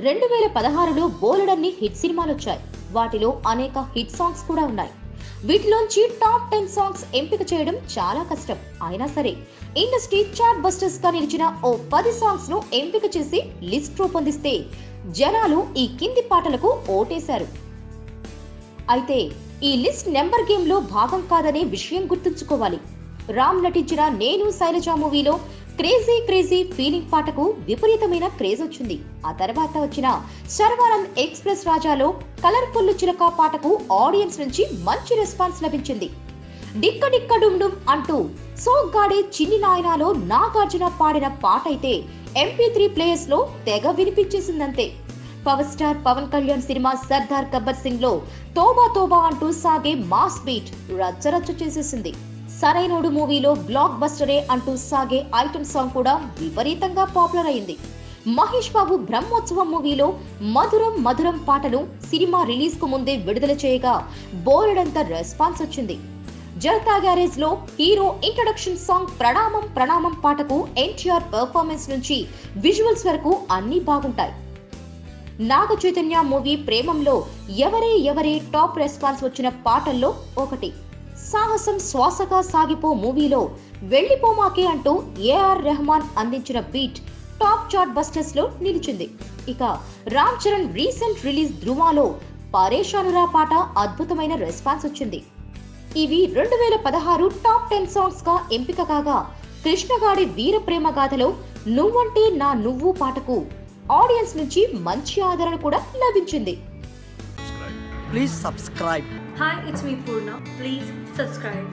2016లో బోలెడన్ని హిట్ సినిమాలు వచ్చాయి. వాటిలో అనేక హిట్ సాంగ్స్ కూడా ఉన్నాయి. వీటిలోంచి టాప్ 10 సాంగ్స్ ఎంపిక చేయడం చాలా కష్టం. అయినా సరే ఇండస్ట్రీ చార్ట్ బస్టర్స్ గా నిలిచిన ఓ 10 సాంగ్స్ ను ఎంపిక చేసి లిస్ట్ రూపొందిస్తే జనాలు ఈ కింది పాటలకు ఓటేశారు. అయితే ఈ లిస్ట్ నెంబర్ గేమ్ లో భాగం కాదనే విషయం గుర్తుంచుకోవాలి. రామ్ నటించిన నేను శైలజ మూవీలో క్రేజీ క్రేజీ ఫీలింగ్ పాటకు విపరీతమైన క్రేజ్ వచ్చింది. ఆ తర్వాత వచ్చిన శర్వానంద్ ఎక్స్ప్రెస్ రాజాలో కలర్ఫుల్ చిలక పాటకు ఆడియన్స్ నుంచి మంచి రెస్పాన్స్ లభించింది. డిక్క డిక్క డుమ్ డుమ్ అంటూ సోగ్గాడే చిన్ని నాయనాలో నాగార్జున పాడిన పాట అయితే MP3 ప్లేయర్స్ లో తెగ వినిపించేసిందంతే. Power star Pawan Kalyan cinema Sardar Gabbar Singh లో తోబా తోబా అంటూ సాగే మాస్ బీట్ రచ్చరచ్చ చేసేసింది. సరైనోడు మూవీలో బ్లాక్ బస్టరే అంటూ సాగే ఐటమ్ సాంగ్ కూడా విపరీతంగా పాపులర్ అయింది. మహేష్ బాబు బ్రహ్మోత్సవం మూవీలో మధురం మధురం పాటను సినిమా రిలీజ్ కు ముందే విడుదల చేయగా బోలెడంత రెస్పాన్స్ వచ్చింది. జనతా గ్యారేజ్ లో హీరో ఇంట్రడక్షన్ సాంగ్ ప్రణామం ప్రణామం పాటకు NTR పెర్ఫార్మెన్స్ నుంచి విజువల్స్ వరకు అన్ని బాగుంటాయి. నాగ చైతన్య మూవీ ప్రేమంలో ఎవరే ఎవరే టాప్ రెస్పాన్స్ వచ్చిన పాటల్లో ఒకటి. సాహసం శ్వాసగా సాగిపో మూవీలో వెళ్లిపోమాకే అంటూ AR రెహమాన్ అందించిన బీట్ టాప్ చార్ట్ బస్టర్స్ లో నిలిచింది. ఇక రామ్ చరణ్ రీసెంట్ రిలీజ్ ధృవాలో పరేషానురా పాట అద్భుతమైన రెస్పాన్స్ వచ్చింది. ఇవి 2016 టాప్ 10 సాంగ్స్ గా ఎంపిక కాగా కృష్ణగాడి వీర ప్రేమ గాథలో నువ్వంటే నా నువ్వు పాటకు ఆడియన్స్ నుంచి మంచి ఆదరణ కూడా లభించింది. Please subscribe. Hi, it's me Purna. Please subscribe.